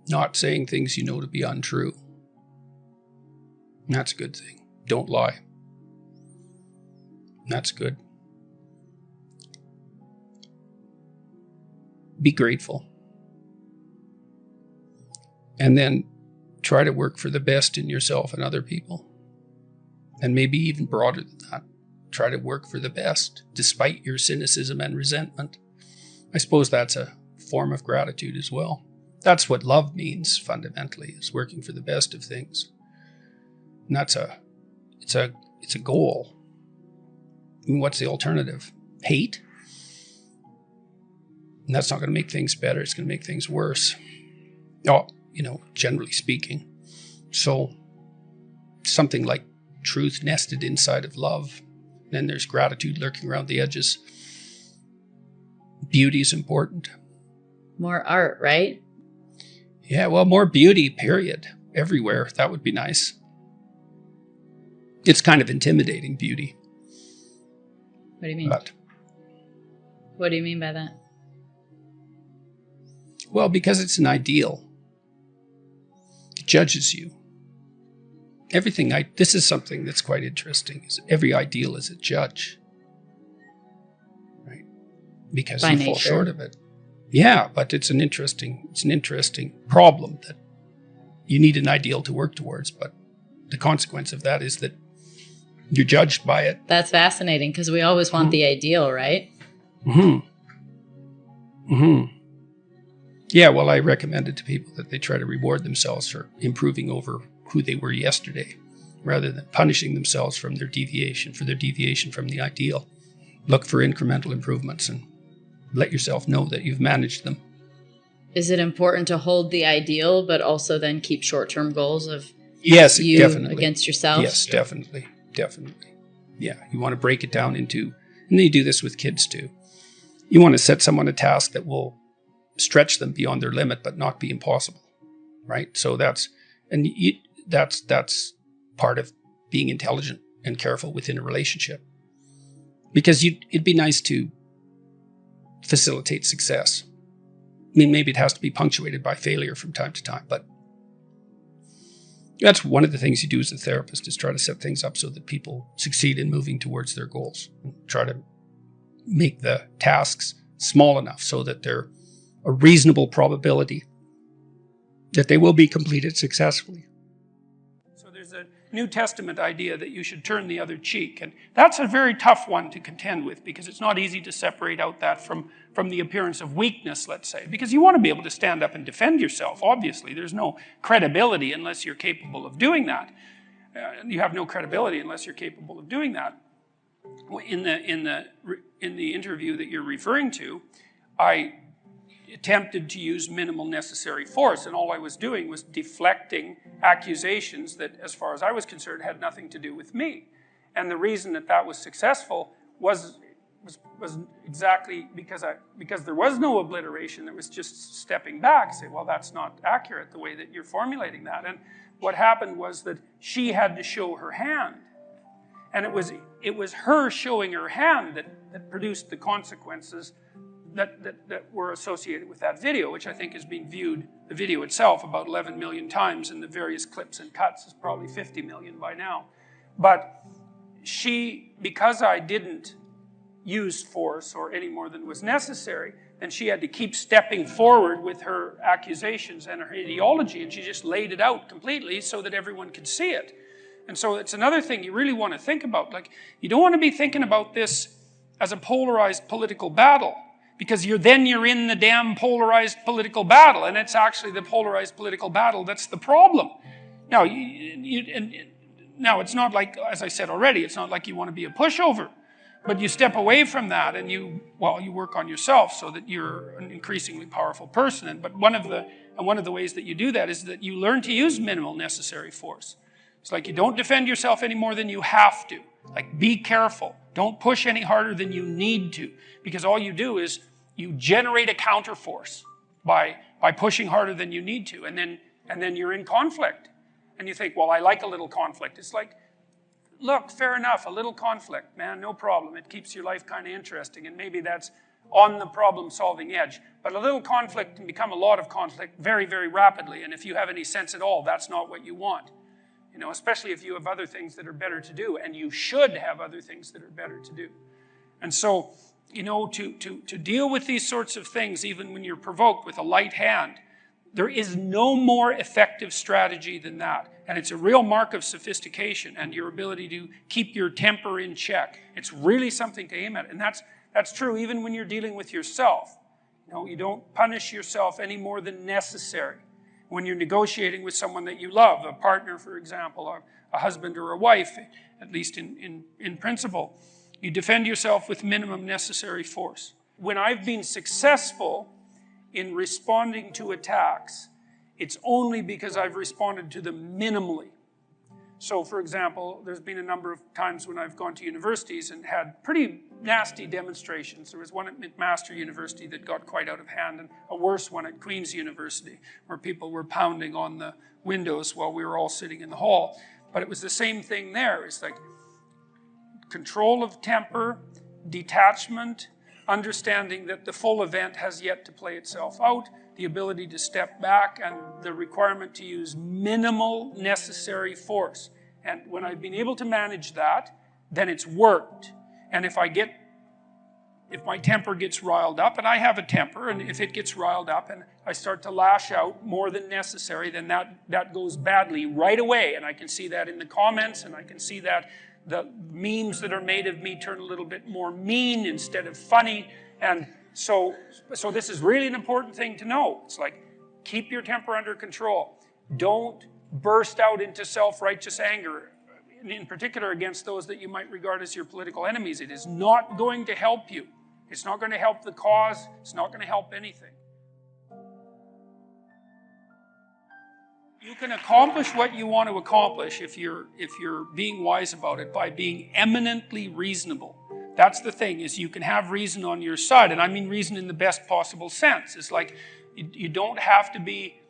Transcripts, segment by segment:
Not saying things you know to be untrue. That's a good thing. Don't lie. That's good. Be grateful. And then try to work for the best in yourself and other people. And maybe even broader than that. Try to work for the best, despite your cynicism and resentment. I suppose that's a form of gratitude as well. That's what love means fundamentally, is working for the best of things. And it's a goal. I mean, what's the alternative? Hate? And that's not going to make things better. It's going to make things worse. Oh, generally speaking. So something like truth nested inside of love. Then there's gratitude lurking around the edges. Beauty is important. More art, right? Yeah, well, more beauty, period. Everywhere. That would be nice. It's kind of intimidating, beauty. What do you mean? What do you mean by that? Well, because it's an ideal. It judges you. This is something that's quite interesting, is every ideal is a judge. Right? Because by you nature. fall short of it. Yeah, but it's an interesting problem that you need an ideal to work towards, but the consequence of that is that you're judged by it. That's fascinating, because we always want the ideal, right? Yeah, well, I recommend it to people that they try to reward themselves for improving over who they were yesterday, rather than punishing themselves for their deviation from the ideal. Look for incremental improvements and let yourself know that you've managed them. Is it important to hold the ideal, but also then keep short-term goals of you definitely. Against yourself? Yes, definitely. Yeah, you want to break it down into, and you do this with kids too. You want to set someone a task that will stretch them beyond their limit, but not be impossible, right? So that's part of being intelligent and careful within a relationship. Because it'd be nice to facilitate success. I mean, maybe it has to be punctuated by failure from time to time, but that's one of the things you do as a therapist, is try to set things up so that people succeed in moving towards their goals. And try to make the tasks small enough so that they're a reasonable probability that they will be completed successfully. So there's a New Testament idea that you should turn the other cheek. And that's a very tough one to contend with, because it's not easy to separate out that from the appearance of weakness, let's say. Because you want to be able to stand up and defend yourself, obviously. There's no credibility unless you're capable of doing that. You have no credibility unless you're capable of doing that. In the interview that you're referring to, I attempted to use minimal necessary force, and all I was doing was deflecting accusations that, as far as I was concerned, had nothing to do with me. And the reason that was successful was exactly because there was no obliteration. There was just stepping back, say, well, that's not accurate the way that you're formulating that. And what happened was that she had to show her hand. And it was her showing her hand that produced the consequences that were associated with that video, which I think is being viewed, the video itself, about 11 million times, and the various clips and cuts is probably 50 million by now. But because I didn't use force or any more than was necessary, then she had to keep stepping forward with her accusations and her ideology, and she just laid it out completely so that everyone could see it. And so it's another thing you really want to think about. Like, you don't want to be thinking about this as a polarized political battle, because you're in the damn polarized political battle, and it's actually the polarized political battle that's the problem. Now, now it's not like, as I said already, it's not like you want to be a pushover, but you step away from that and you work on yourself so that you're an increasingly powerful person. But one of the ways that you do that is that you learn to use minimal necessary force. It's like you don't defend yourself any more than you have to. Like, be careful. Don't push any harder than you need to, because all you do is you generate a counterforce by pushing harder than you need to, and then you're in conflict. And you think, well, I like a little conflict. It's like, look, fair enough, a little conflict, man, no problem. It keeps your life kind of interesting, and maybe that's on the problem-solving edge. But a little conflict can become a lot of conflict very, very rapidly. And if you have any sense at all, that's not what you want. You know, especially if you have other things that are better to do, and you should have other things that are better to do. And so, you know, to deal with these sorts of things, even when you're provoked with a light hand, there is no more effective strategy than that. And it's a real mark of sophistication and your ability to keep your temper in check. It's really something to aim at. And that's true even when you're dealing with yourself. You know, you don't punish yourself any more than necessary. When you're negotiating with someone that you love, a partner, for example, a husband or a wife, at least in principle, you defend yourself with minimum necessary force. When I've been successful in responding to attacks, it's only because I've responded to them minimally. So, for example, there's been a number of times when I've gone to universities and had pretty nasty demonstrations. There was one at McMaster University that got quite out of hand, and a worse one at Queen's University, where people were pounding on the windows while we were all sitting in the hall. But it was the same thing there. It's like control of temper, detachment, understanding that the full event has yet to play itself out, the ability to step back, and the requirement to use minimal necessary force. And when I've been able to manage that, then it's worked. And if my temper gets riled up, and I have a temper, and if it gets riled up and I start to lash out more than necessary, then that goes badly right away. And I can see that in the comments, and I can see that the memes that are made of me turn a little bit more mean instead of funny. And so this is really an important thing to know. It's like, keep your temper under control. Don't burst out into self-righteous anger, in particular against those that you might regard as your political enemies. It is not going to help you. It's not going to help the cause. It's not going to help anything. You can accomplish what you want to accomplish if you're being wise about it by being eminently reasonable. That's the thing, is you can have reason on your side, and I mean reason in the best possible sense. It's like you don't have to be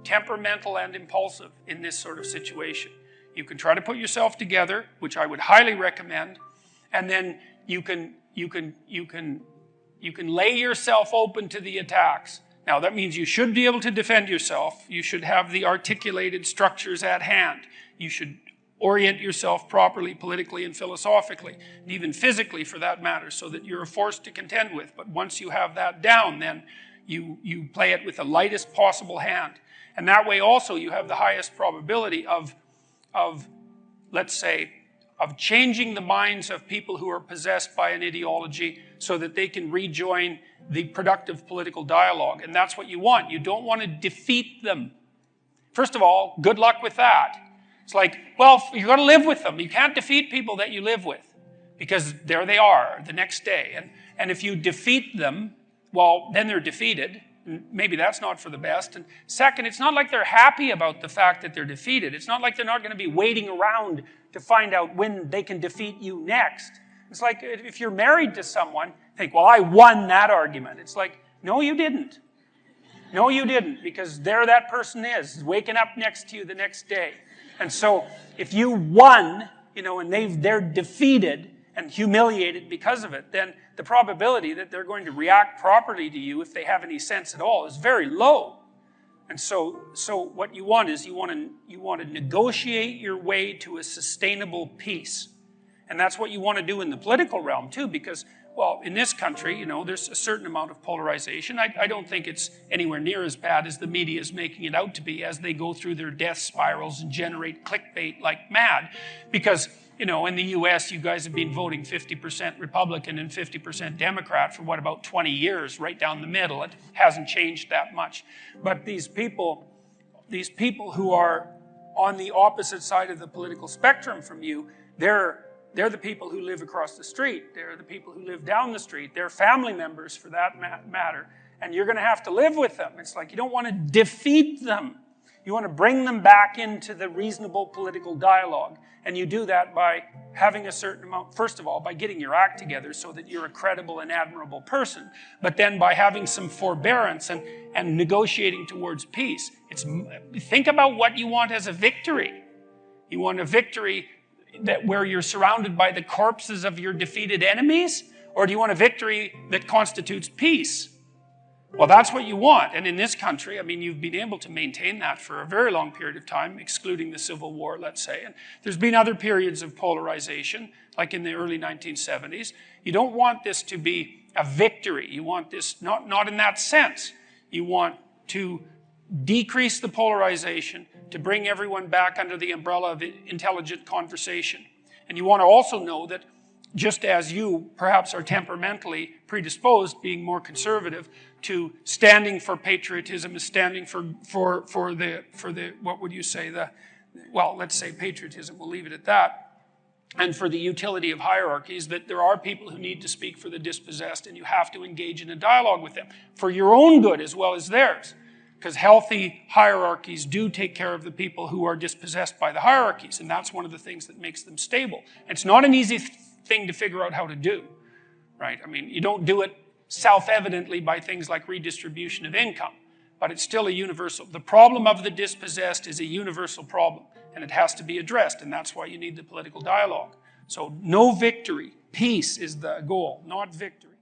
temperamental and impulsive in this sort of situation. You can try to put yourself together, which I would highly recommend, and then you can lay yourself open to the attacks. Now, that means you should be able to defend yourself. You should have the articulated structures at hand. You should orient yourself properly, politically and philosophically, and even physically for that matter, so that you're a force to contend with. But once you have that down, then you play it with the lightest possible hand. And that way also you have the highest probability of let's say, of changing the minds of people who are possessed by an ideology so that they can rejoin the productive political dialogue. And that's what you want. You don't want to defeat them. First of all, good luck with that. It's like, well, you've got to live with them. You can't defeat people that you live with, because there they are the next day. And if you defeat them, well, then they're defeated. And maybe that's not for the best. And second, it's not like they're happy about the fact that they're defeated. It's not like they're not going to be waiting around to find out when they can defeat you next. It's like if you're married to someone, think, well, I won that argument. It's like, no, you didn't. No, you didn't, because there that person is, waking up next to you the next day. And so if you won, and they're defeated and humiliated because of it, then the probability that they're going to react properly to you, if they have any sense at all, is very low. And so what you want is you want to negotiate your way to a sustainable peace. And that's what you want to do in the political realm too, because, well, in this country, there's a certain amount of polarization. I don't think it's anywhere near as bad as the media is making it out to be, as they go through their death spirals and generate clickbait like mad. Because, in the US, you guys have been voting 50% Republican and 50% Democrat for about 20 years, right down the middle. It hasn't changed that much. But these people who are on the opposite side of the political spectrum from you, they're the people who live across the street. They're the people who live down the street. They're family members, for that matter. And you're going to have to live with them. It's like you don't want to defeat them. You want to bring them back into the reasonable political dialogue. And you do that by having a certain amount, first of all, by getting your act together so that you're a credible and admirable person. But then by having some forbearance and negotiating towards peace. Think about what you want as a victory. You want a victory where you're surrounded by the corpses of your defeated enemies, Or do you want a victory that constitutes peace? Well, that's what you want. And in this country, I mean, you've been able to maintain that for a very long period of time, excluding the Civil War, let's say. And there's been other periods of polarization, like in the early 1970s. You don't want this to be a victory. You want this, not in that sense. You want to decrease the polarization, to bring everyone back under the umbrella of intelligent conversation. And you want to also know that just as you perhaps are temperamentally predisposed, being more conservative, to standing for patriotism, standing for the what would you say, well, let's say patriotism, we'll leave it at that, and for the utility of hierarchies, that there are people who need to speak for the dispossessed, and you have to engage in a dialogue with them for your own good as well as theirs. Because healthy hierarchies do take care of the people who are dispossessed by the hierarchies, and that's one of the things that makes them stable. It's not an easy thing to figure out how to do, right? I mean, you don't do it self-evidently by things like redistribution of income, but it's still a universal. The problem of the dispossessed is a universal problem, and it has to be addressed, and that's why you need the political dialogue. So no victory. Peace is the goal, not victory.